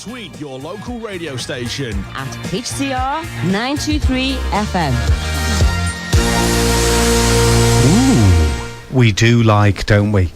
Tweet your local radio station at HCR 923 FM. Ooh, we do like, don't we?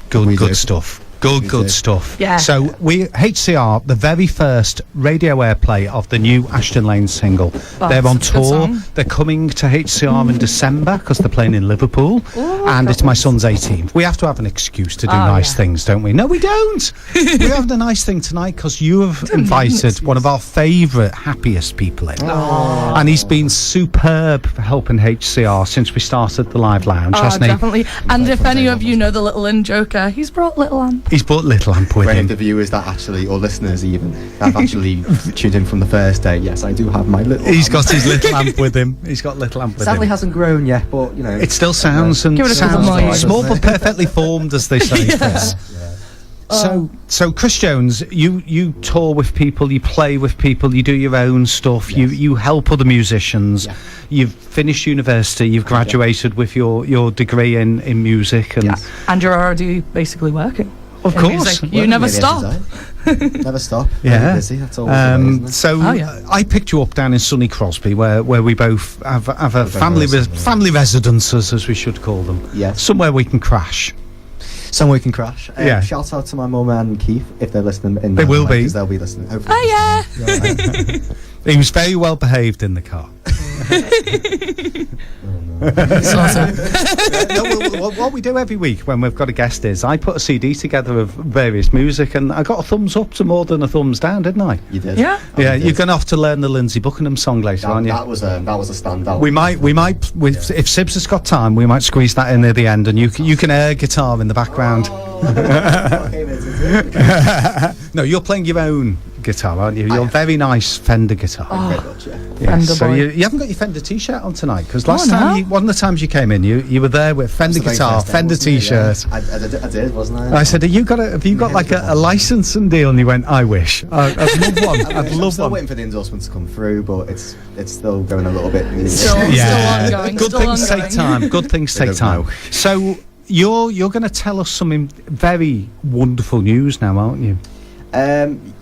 Good stuff. Good stuff. Yeah. So HCR, the very first radio airplay of the new Ashton Lane single. They're on tour. They're coming to HCR in December because they're playing in Liverpool. And it's my son's 18th. We have to have an excuse to do nice things, don't we? No, we don't. We have a nice thing tonight because you have invited one of our favourite, happiest people in. And he's been superb for helping HCR since we started the live lounge, hasn't he? Definitely. And if any of you know the Little Inn joker, he's brought Little Amp. He's brought Little Amp with For any him. of the viewers that actually, or listeners even, that have actually tuned in from the first day, yes, I do have my little He's amp. got his Little Amp with him. He's got Little Amp with Sadly him. hasn't grown yet, but, you know. It still sounds and Give it a couple sounds more years. small but perfectly formed, as they say. Chris. So Chris Jones, you tour with people, you play with people, you do your own stuff, you help other musicians. Yeah. You've finished university, you've graduated with your degree in music, And you're already basically working. Of in course. music. You never stop. Never stop. Yeah. Very busy. That's always the way, isn't it? So I picked you up down in sunny Crosby, where we both have a family residences, as we should call them. Yes. Somewhere we can crash. Somewhere we can crash. Yeah. Shout out to my mum and Keith if they're listening. They will be. Because they'll be listening. Hopefully. Oh, yeah. He was very well behaved in the car. What we do every week when we've got a guest is I put a CD together of various music, and I got a thumbs up to more than a thumbs down, didn't I? You did. Yeah. Yeah, you're going to have to learn the Lindsay Buckingham song later, aren't you? That was a standout. We might, if Sibs has got time, we might squeeze that in near the end, and you can air guitar in the background. No, you're playing your own guitar, aren't you? Your very nice Fender guitar. Fender so boy. you haven't got your Fender t-shirt on tonight, because last time, one of the times you came in, you were there with Fender guitar, Fender t-shirt. I did, wasn't I? I said, have you got like a licensing deal? And you went, I wish. I'd love one. I'd I'm love still one. waiting for the endorsement to come through, but it's still going a little bit. Still ongoing. Good things take time. Good things take time. So you're going to tell us something very wonderful news now, aren't you?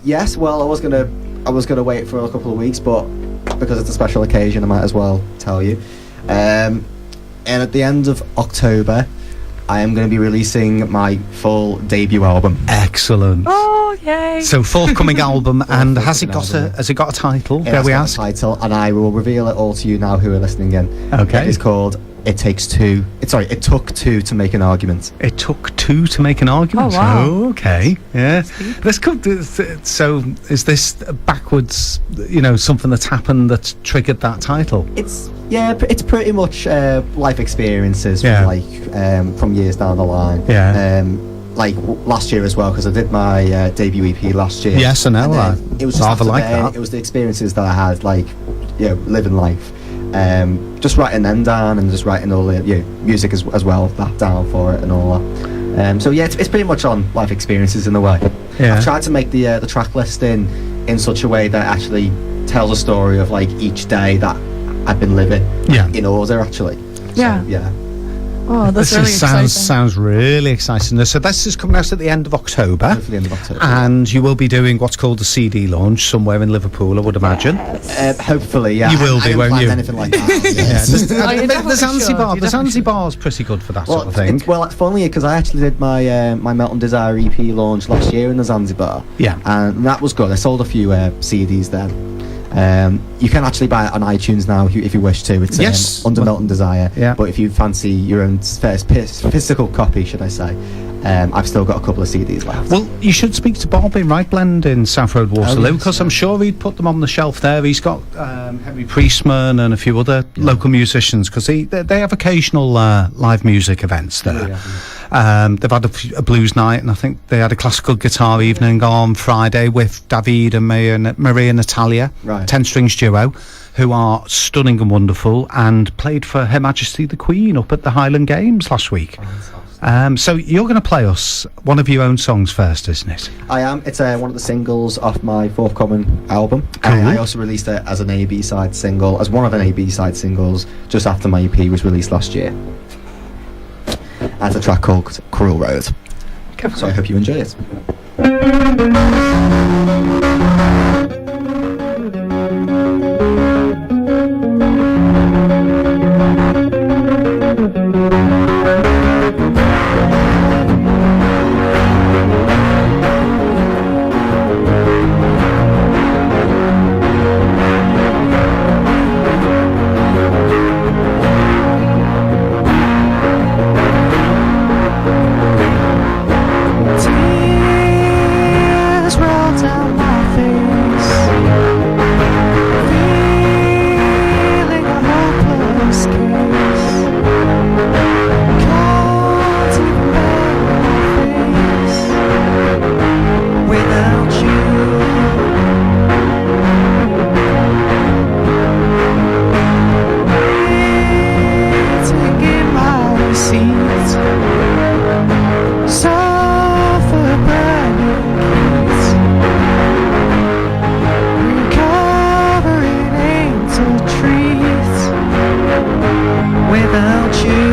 Yes. Well, I was gonna wait for a couple of weeks, but because it's a special occasion, I might as well tell you. And at the end of October, I am going to be releasing my full debut album. Excellent. Oh, yay. So forthcoming album, and has it got a title? It Dare has we got a ask? title, and I will reveal it all to you now who are listening in. Okay. It is called It Took Two to Make an Argument. It took two to make an argument. Oh, wow. Oh, okay. Yeah. Let's go. So, is this backwards? Something that's happened that's triggered that title? It's pretty much life experiences from years down the line. Yeah. Like last year as well, because I did my debut EP last year. Yes, I know. It was just rather like then, that. It was the experiences that I had, living life. Just writing them down and just writing all the music as well that down for it and all that. So it's pretty much on life experiences in a way. Yeah. I've tried to make the track list in such a way that actually tells a story of each day that I've been living in order actually. Yeah. So, yeah. Oh, that's really exciting. Sounds really exciting. So this is coming out at the end of October. Hopefully the end of October. And you will be doing what's called a CD launch somewhere in Liverpool, I would imagine. Hopefully, yeah. You will be, won't you? Anything like that. The Zanzibar's pretty good for that sort of thing. It's funny because I actually did my Melton Desire EP launch last year in the Zanzibar. Yeah. And that was good. I sold a few CDs then. You can actually buy it on iTunes now if you wish to. It's under Melton Desire. Yeah. But if you fancy your own first physical copy, should I say, I've still got a couple of CDs left. Well, you should speak to Bob in Right Blend in South Road, Waterloo, because I'm sure he'd put them on the shelf there. He's got Henry Priestman and a few other local musicians, because they have occasional live music events there. They've had a blues night, and I think they had a classical guitar evening on Friday with David and Maria Natalia, 10-strings duo, who are stunning and wonderful, and played for Her Majesty the Queen up at the Highland Games last week. So you're going to play us one of your own songs first, isn't it? I am. It's one of the singles off my forthcoming album. Cool. I also released it as an A-B-side single, as one of an A-B-side singles, just after my EP was released last year. And a track called Cruel Road. So I hope you enjoy it. tears roll down my face, feeling a hopeless case. Can't even bear my face without you. Waiting in my seat, suffer burning heat, recovering angel trees without you.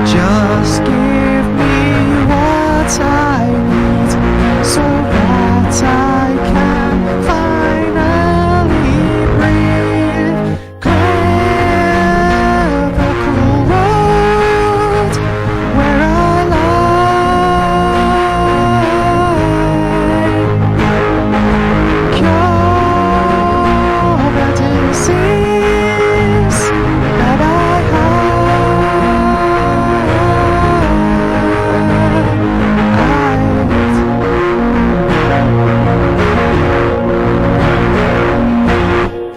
Just give me what I need so that I can finally breathe. Clear the cruel road where I lie. Cure the disease that I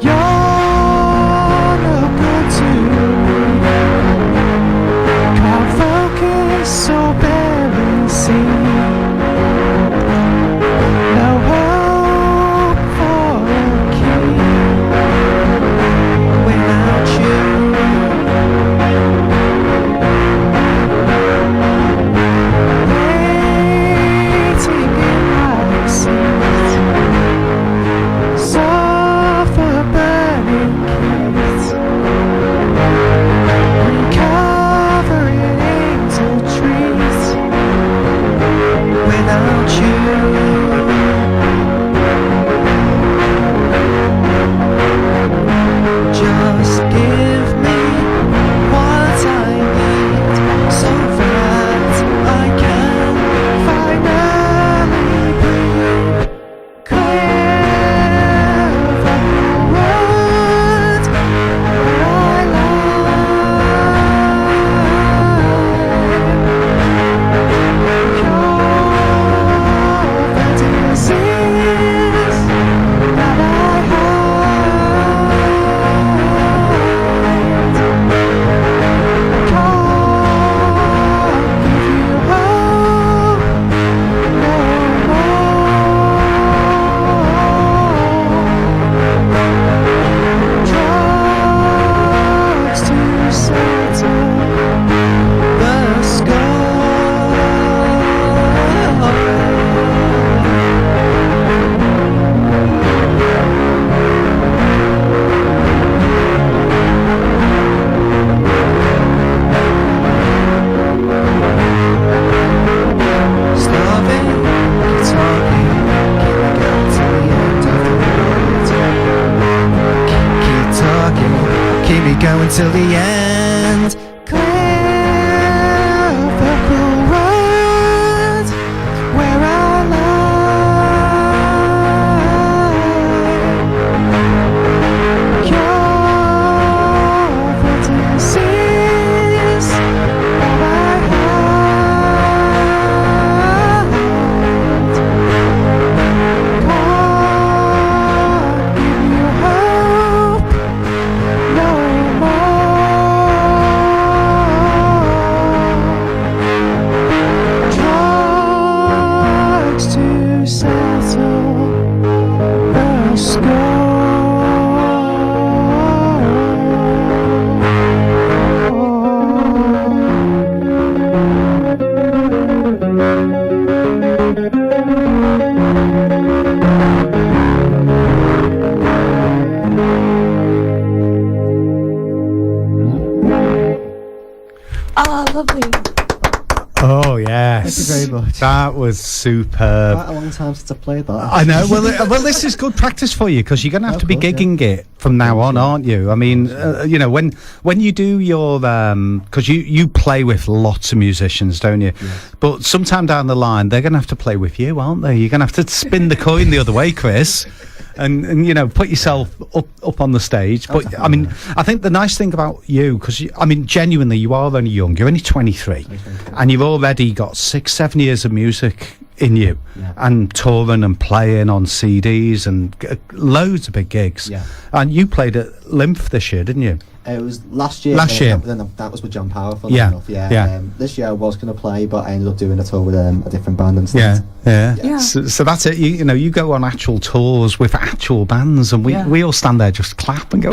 You're no good to me. Can't focus or barely see. No hope for a key without you. Waiting in my seat, suffer burning heat, recovering angel trees without you. Just give me what I need so that I can finally breathe. Clear the road where I lie. Cure the disease that I hide. Can't give you hope no more. Drugs to settle the score. Starving, keep talking, keep me going till the end of the road. Keep talking, keep me going till the end. Clear the cruel road where I lie. Cure the disease that I hide. Can't give you hope no more. Drugs to settle the Oh, lovely. Oh yes, Thank you very much. That was superb. Quite a long time since I played that. I know. Well, this is good practice for you because you're going to have to be gigging it from now on, aren't you? I mean, you know, when you do your because you play with lots of musicians, don't you? Yes. But sometime down the line, they're going to have to play with you, aren't they? You're going to have to spin the coin the other way, Chris. and you know, put yourself up on the stage. But I mean, I think the nice thing about you, because I mean, genuinely, you are only young. You're only 23, and you've already got 6-7 years of music in you, and touring and playing on CDs and loads of big gigs. And you played at Lymph this year, didn't you? It was last year. Then that was with John Power, funny enough. This year I was going to play, but I ended up doing a tour with a different band instead. So that's it. You know, you go on actual tours with actual bands, and we all stand there just clap and go.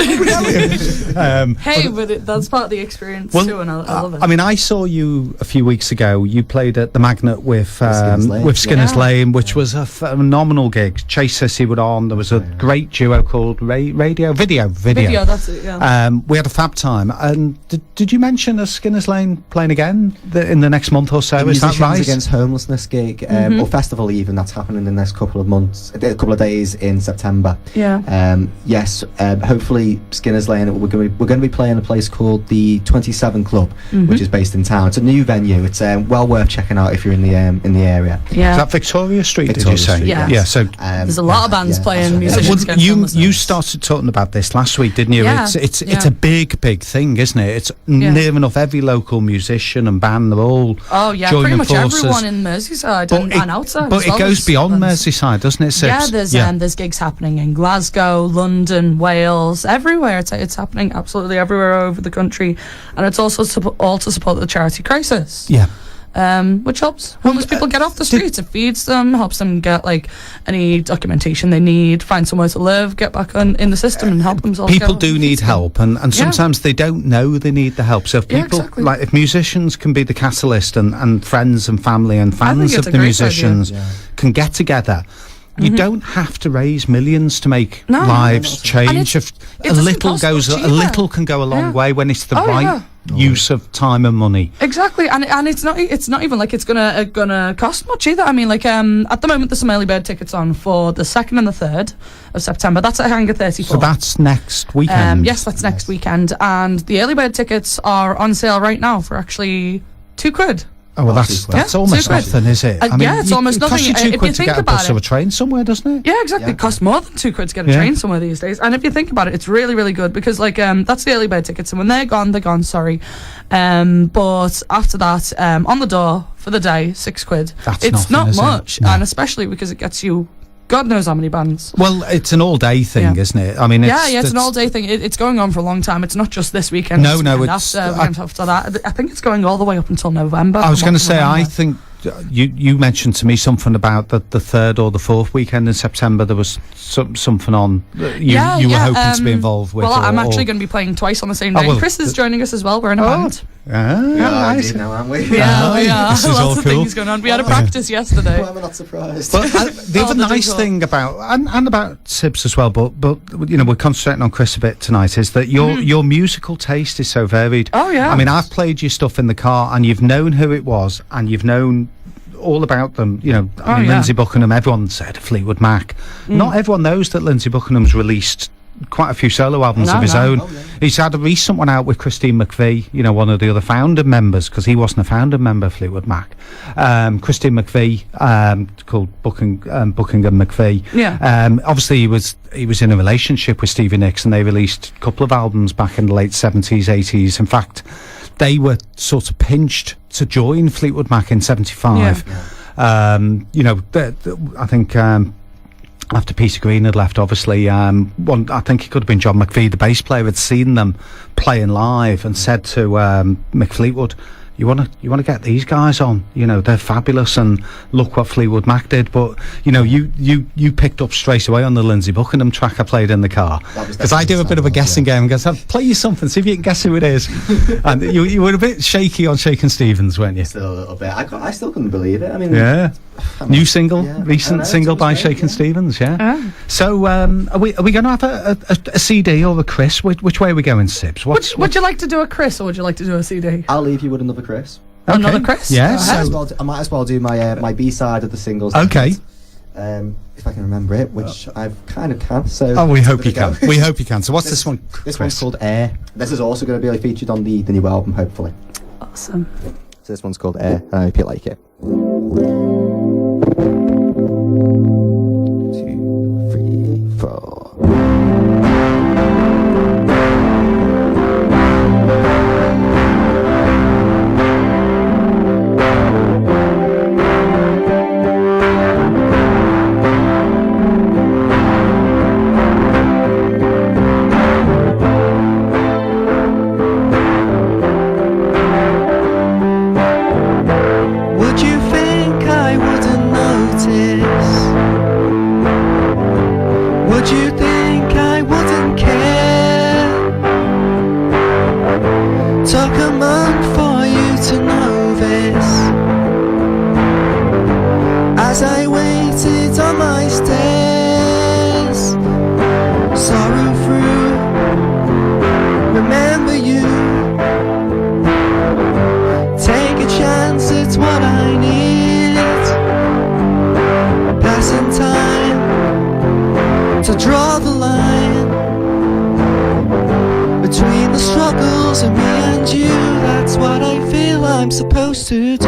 Hey, but that's part of the experience too, and I love it. I mean, I saw you a few weeks ago. You played at the Magnet with Skinner's Lane, which was a phenomenal gig. Chase Sissy were on. There was a great duo called Video. That's it. Yeah. We had a fab time. And did you mention a Skinner's Lane playing again in the next month or so? Is that right? Against Homelessness gig, or festival even, that's happening in the next couple of days in September. Yes. Hopefully Skinner's Lane. We're going to be playing a place called the 27 Club, which is based in town. It's a new venue. It's well worth checking out if you're in the area. Is that Victoria Street? Did you say? Street, yeah. So there's a lot of bands playing. Musicians against homelessness. You started talking about this last week, didn't you? It's a big thing, isn't it? It's near enough every local musician and band. They're all pretty much forces. Everyone in Merseyside and outside. But it goes beyond Merseyside, doesn't it? There's gigs happening in Glasgow, London, Wales, everywhere. It's happening absolutely everywhere over the country, and it's also all to support the charity Crisis. Which helps homeless people get off the streets. It feeds them, helps them get like any documentation they need, find somewhere to live, get back in the system, and help themselves. People do need help, and sometimes they don't know they need the help. So if people if musicians can be the catalyst, and friends and family and fans of the musicians can get together. You don't have to raise millions to make lives change. If a little can go a long way when it's the right use of time and money. Exactly, and it's not even like it's gonna cost much either. I mean, like at the moment there's some early bird tickets on for the 2nd and the 3rd of September. That's at Hangar 34. So that's next weekend. Yes, that's next weekend, and the early bird tickets are on sale right now for actually £2. Oh, well, that's almost nothing, is it? I mean, it's almost nothing. It costs you £2 to get a bus or a train somewhere, doesn't it? Yeah, exactly. It costs more than £2 to get a train somewhere these days. And if you think about it, it's really, really good because, like, that's the early bird tickets, and when they're gone. Sorry, but after that, on the door for the day, £6. It's not much, and especially because it gets you. God knows how many bands. Well, it's an all-day thing, isn't it? I mean, it's an all-day thing. It's going on for a long time. It's not just this weekend. No, it's after that. I think it's going all the way up until November. I was going to say, I think you mentioned to me something about the 3rd or the 4th weekend in September. There was something on you were hoping to be involved with. Well, I'm actually going to be playing twice on the same day. Chris is joining us as well. We're in a band. Nice. Now, aren't we? Yeah, we are. This is Lots all of cool. things going on. We had a practice yesterday. Well, I'm not surprised. But the other nice thing about and about Sibs as well, but you know, we're concentrating on Chris a bit tonight, is that your musical taste is so varied. Oh yeah. I mean, I've played your stuff in the car, and you've known who it was, and you've known all about them. You know, Lindsay Buckingham. Everyone said Fleetwood Mac. Not everyone knows that Lindsay Buckingham's released quite a few solo albums of his own. He's had a recent one out with Christine McVie, you know, one of the other founder members, because he wasn't a founder member of Fleetwood Mac. Christine McVie, called Buckingham McVie. Obviously he was in a relationship with Stevie Nicks, and they released a couple of albums back in the late 70s, 80s. In fact, they were sort of pinched to join Fleetwood Mac in 75. You know, I think after Peter Green had left, obviously, I think it could have been John McVie, the bass player, had seen them playing live and said to Mick Fleetwood, you want to get these guys on, you know, they're fabulous, and look what Fleetwood Mac did. But you know, you picked up straight away on the Lindsay Buckingham track I played in the car, because I do a bit of a guessing game and goes, I'll play you something, see if you can guess who it is. And you were a bit shaky on Shakin' Stevens, weren't you? Still a little bit. I still couldn't believe it. I mean, new single, recent single by Shakin' Stevens. So are we going to have a CD or a Chris? Which way are we going, Sibs? Would you like to do a Chris, or would you like to do a CD? I'll leave you with another Chris. Okay. Another Chris? Yeah. I might as well do my B-side of the singles. Okay. If I can remember it, which I kind of can. So we hope you can. We hope you can. So what's this one? This one's called Air. This is also going to be featured on the new album, hopefully. Awesome. So this one's called Air. I hope you like it. 2, 3, 4. I'm supposed to do.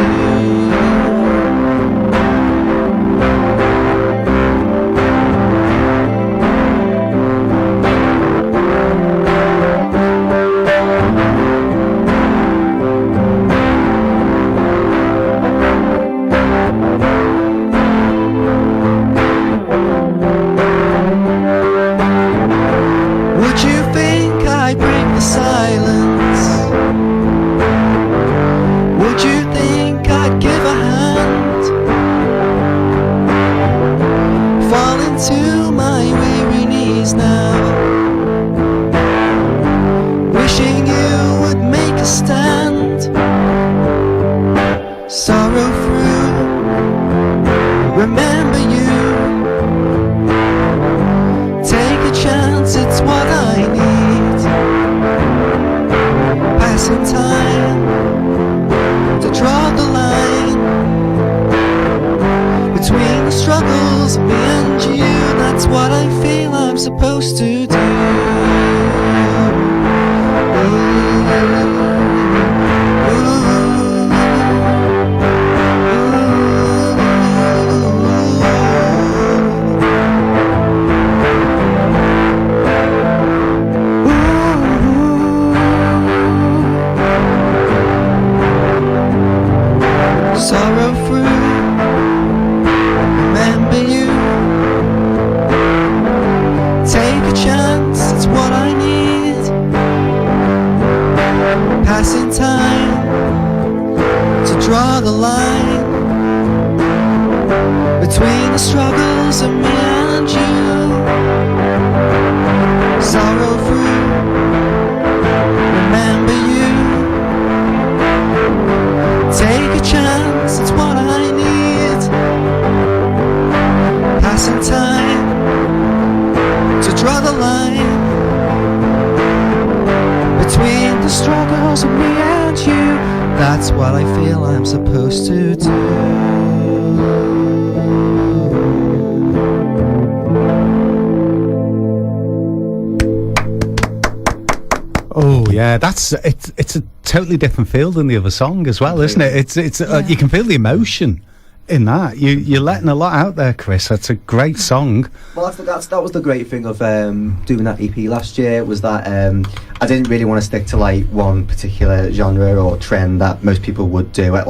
It's a totally different feel than the other song as well, isn't it? It's you can feel the emotion in that. You're letting a lot out there, Chris. That's a great song. Well, that was the great thing of doing that EP last year, was that I didn't really want to stick to like one particular genre or trend that most people would do at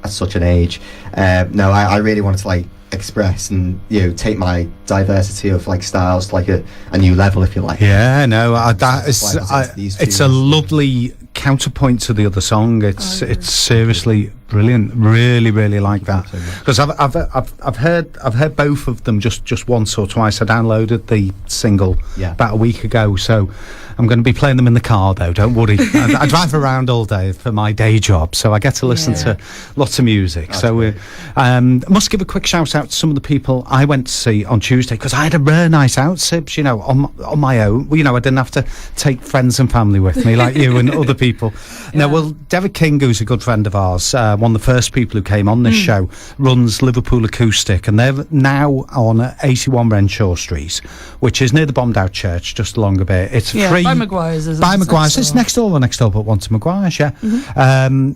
such an age. No, I really wanted to like express and take my diversity of like styles to like a new level, if you like. Yeah, no, it's a lovely counterpoint to the other song. It's seriously brilliant. Really like that, because I've heard both of them just once or twice. I downloaded the single about a week ago, so I'm going to be playing them in the car though, don't worry. I drive around all day for my day job, so I get to listen to lots of music. That's so I must give a quick shout out to some of the people I went to see on Tuesday, because I had a rare night out, Sibs, on my own. I didn't have to take friends and family with me like you and other people. No, well, Derek King, who's a good friend of ours, one of the first people who came on this show, runs Liverpool Acoustic, and they're now on 81 Renshaw Street, which is near the bombed out church, just along a bit. It's free. By Maguire's, isn't By it? Maguire's. It's next door but one to Maguire's, yeah.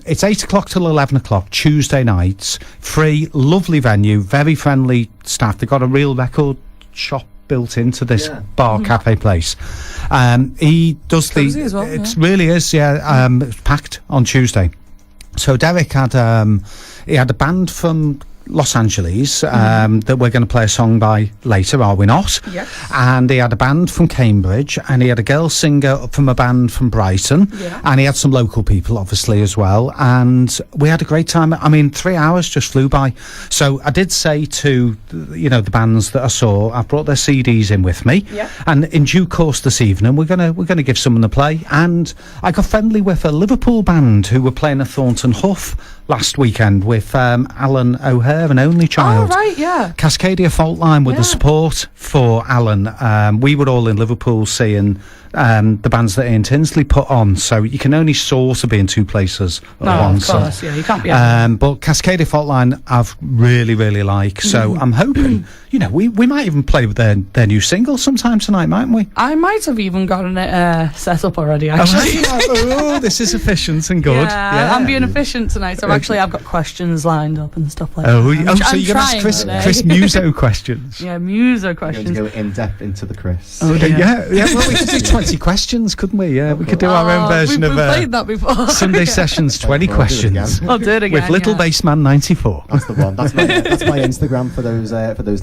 It's 8 o'clock till 11 o'clock, Tuesday nights. Free, lovely venue, very friendly staff. They've got a real record shop built into this bar cafe place. He does cozy as well, it really is, it's packed on Tuesday. So Derek had he had a band from Los Angeles that we're going to play a song by later, are we not? Yes. And he had a band from Cambridge, and he had a girl singer from a band from Brighton, and he had some local people obviously as well, and we had a great time. I mean, 3 hours just flew by. So I did say to the bands that I saw, I brought their CDs in with me, and in due course this evening we're gonna give someone a play. And I got friendly with a Liverpool band who were playing at Thornton Huff last weekend with Alan O'Hare, an only child. Oh, right, yeah. Cascadia Fault Line with the support for Alan. We were all in Liverpool seeing the bands that Ian Tinsley put on, so you can only sort of be in two places at once. Of course, yeah, you can't be. But Cascadia Fault Line I've really like, so I'm hoping, we might even play with their new single sometime tonight, mightn't we? I might have even gotten it set up already, actually. Oh, this is efficient and good. Yeah, I'm being efficient tonight, so actually I've got questions lined up and stuff like that. So you're going to ask Chris Muso questions? Yeah, Muso questions. You're going to go in depth into the Chris. Oh, yeah, well, we could do 20 questions, couldn't we? Yeah, we could do our own version of played that before. Sunday Sessions 20 questions. I'll do it again. With Little Bassman 94. That's the one. That's my Instagram for those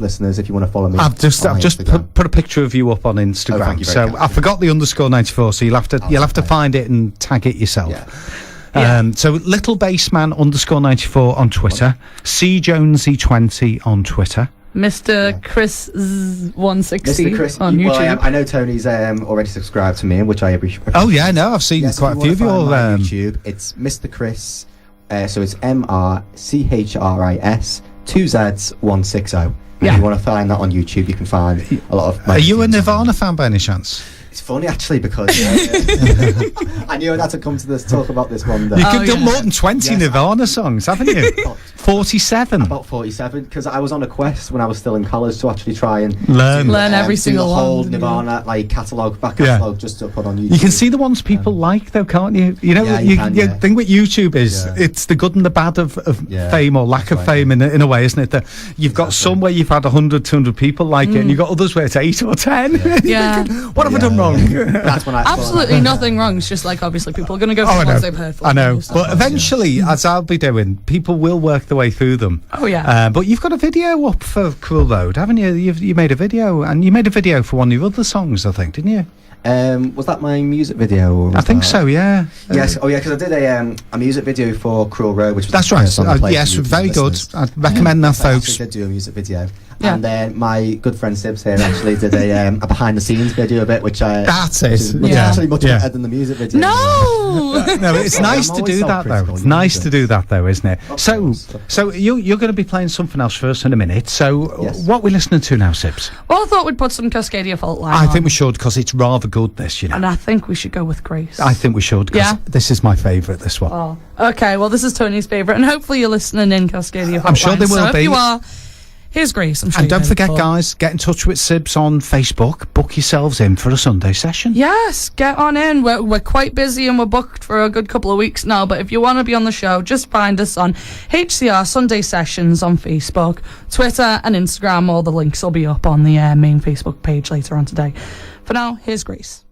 listeners. If you want to follow me, I've just put a picture of you up on Instagram. Thank you very so much. I forgot the _94, so you'll have to find it and tag it yourself. Yeah. So Little Bassman _94 on Twitter, C Jonesy20 on Twitter. Mr. Chris 160 Mr. Chris, on YouTube. Well, I know Tony's already subscribed to me, which I appreciate. Oh yeah, no, I've seen quite a few of your YouTube. It's Mr. Chris, so it's MRCHRIS 2Z160. If you want to find that on YouTube, you can find a lot of. Are you a Nirvana fan by any chance? It's funny actually because I knew I'd have to come to this talk about this one day. You've done more than 20 Nirvana songs, haven't you? 47. About 47, because I was on a quest when I was still in college to actually try and learn every single the whole one. Nirvana back catalogue just to put on YouTube. You can see the ones people like, though, can't you? You know, you can, the thing with YouTube is it's the good and the bad of fame or lack of fame in a way, isn't it? That you've got some where you've had 100, 200 people like it, and you've got others where it's 8 or 10. Yeah. What have I done wrong? That's when I absolutely nothing wrong. It's just like obviously people are going to go for the ones they've heard. I know, but eventually, as I'll be doing, people will work their way through them. Oh yeah. But you've got a video up for Cruel Road, haven't you? You made a video, and you made a video for one of your other songs, I think, didn't you? Was that my music video? Or I think so. Yeah. Yes. Because I did a music video for Cruel Road, which was that's right. Yes, very good. I'd recommend that, folks. I did do a music video. Yeah. And then my good friend Sibs here actually did a behind the scenes video bit, which that's actually much better than the music video. No, it's nice to do that though. It's nice to do that though, isn't it? So you're going to be playing something else for us in a minute. So what are we listening to now, Sibs? Well, I thought we'd put some Cascadia Fault Line. I think we should, because it's rather good. This, and I think we should go with Grace. I think we should, because this is my favourite. This one. Oh, okay. Well, this is Tony's favourite, and hopefully you're listening in Cascadia Fault I'm sure Line. they will so be. If you are, here's Grace. I'm sure. And don't forget, guys, get in touch with Sibs on Facebook. Book yourselves in for a Sunday session. Yes, get on in. We're quite busy and we're booked for a good couple of weeks now. But if you want to be on the show, just find us on HCR Sunday Sessions on Facebook, Twitter, and Instagram. All the links will be up on the main Facebook page later on today. For now, here's Grace.